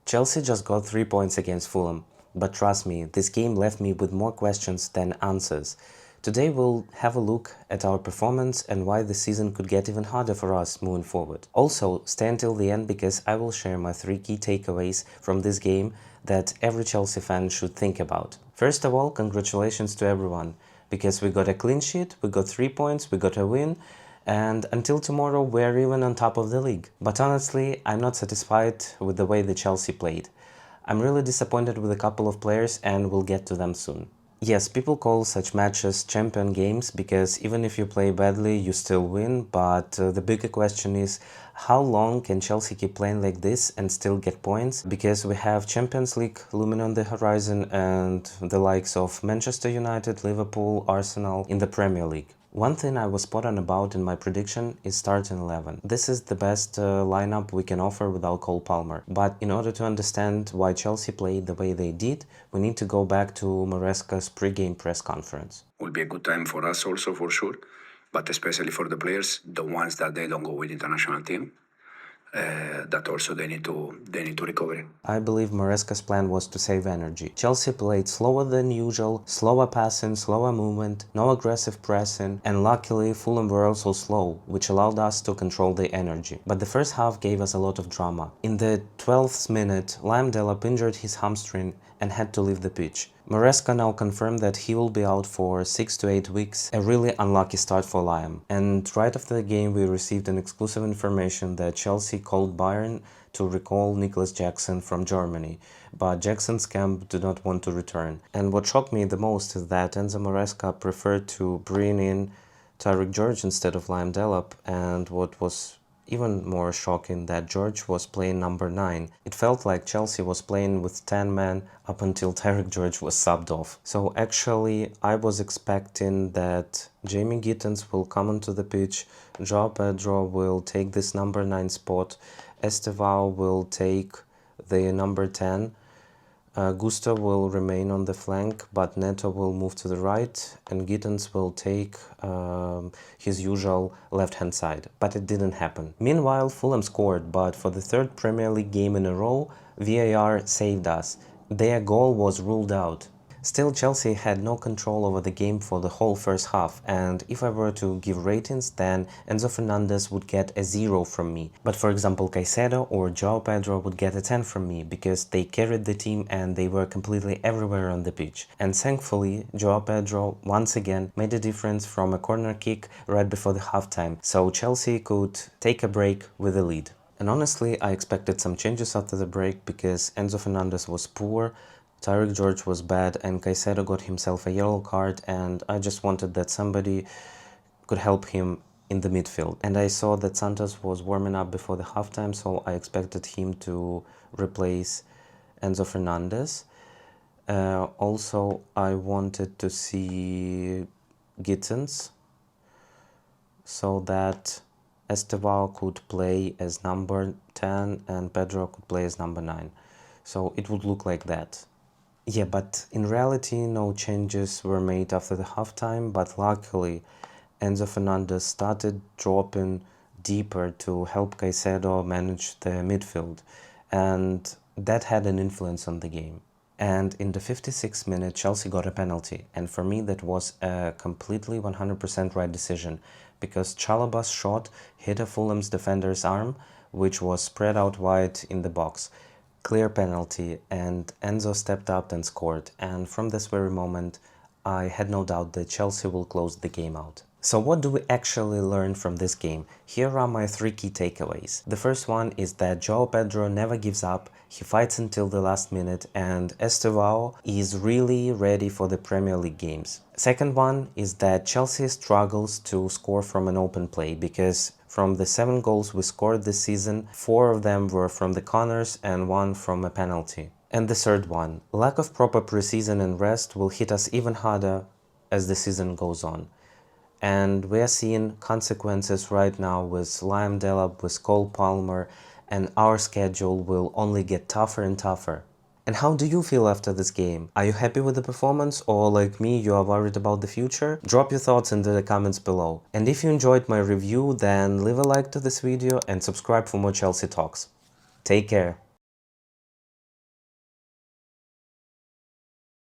Chelsea just got 3 points against Fulham, but trust me, this game left me with more questions than answers. Today we'll have a look at our performance and why the season could get even harder for us moving forward. Also, stay until the end because I will share my 3 key takeaways from this game that every Chelsea fan should think about. First of all, congratulations to everyone, because we got a clean sheet, we got 3 points, we got a win, and until tomorrow we're even on top of the league. But honestly, I'm not satisfied with the way the Chelsea played. I'm really disappointed with a couple of players and we'll get to them soon. Yes, people call such matches champion games because even if you play badly, you still win, but the bigger question is how long can Chelsea keep playing like this and still get points? Because we have Champions League looming on the horizon and the likes of Manchester United, Liverpool, Arsenal in the Premier League. One thing I was spot on about in my prediction is starting 11. This is the best lineup we can offer without Cole Palmer. But in order to understand why Chelsea played the way they did, we need to go back to Maresca's pre-game press conference. Will be a good time for us also, for sure, but especially for the players, the ones that they don't go with international team. That also they need to recover. I believe Maresca's plan was to save energy. Chelsea played slower than usual, slower passing, slower movement, no aggressive pressing, and luckily Fulham were also slow, which allowed us to control the energy. But the first half gave us a lot of drama. In the 12th minute, Delap injured his hamstring and had to leave the pitch. Maresca now confirmed that he will be out for 6 to 8 weeks, a really unlucky start for Liam. And right after the game we received an exclusive information that Chelsea called Bayern to recall Nicholas Jackson from Germany, but Jackson's camp did not want to return. And what shocked me the most is that Enzo Maresca preferred to bring in Tyrique George instead of Liam Delap, and what was even more shocking that George was playing number 9. It felt like Chelsea was playing with 10 men up until Tyrique George was subbed off. So actually I was expecting that Jamie Gittens will come onto the pitch, João Pedro will take this number 9 spot, Estevao will take the number 10, Gusto will remain on the flank, but Neto will move to the right, and Gittens will take his usual left-hand side. But it didn't happen. Meanwhile, Fulham scored, but for the third Premier League game in a row, VAR saved us. Their goal was ruled out. Still, Chelsea had no control over the game for the whole first half, and if I were to give ratings, then Enzo Fernandez would get a 0 from me. But for example, Caicedo or João Pedro would get a 10 from me, because they carried the team and they were completely everywhere on the pitch. And thankfully, João Pedro once again made a difference from a corner kick right before the halftime, so Chelsea could take a break with a lead. And honestly, I expected some changes after the break because Enzo Fernandez was poor, Tyrique George was bad, and Caicedo got himself a yellow card, and I just wanted that somebody could help him in the midfield. And I saw that Santos was warming up before the halftime, so I expected him to replace Enzo Fernandez. Also, I wanted to see Gittens so that Estevao could play as number 10 and Pedro could play as number 9. So it would look like that. Yeah, but in reality no changes were made after the halftime, but luckily Enzo Fernandez started dropping deeper to help Caicedo manage the midfield, and that had an influence on the game. And in the 56th minute Chelsea got a penalty, and for me that was a completely 100% right decision, because Chalobah's shot hit a Fulham's defender's arm, which was spread out wide in the box. Clear penalty, and Enzo stepped up and scored, and from this very moment I had no doubt that Chelsea will close the game out. So what do we actually learn from this game? Here are my 3 key takeaways. The first one is that João Pedro never gives up, he fights until the last minute, and Estevao is really ready for the Premier League games. Second one is that Chelsea struggles to score from an open play, because from the 7 goals we scored this season, 4 of them were from the corners and 1 from a penalty. And the third one, lack of proper preseason and rest will hit us even harder as the season goes on. And we are seeing consequences right now with Liam Delap, with Cole Palmer, and our schedule will only get tougher and tougher. And how do you feel after this game? Are you happy with the performance, or like me, you are worried about the future? Drop your thoughts into the comments below. And if you enjoyed my review, then leave a like to this video and subscribe for more Chelsea talks. Take care.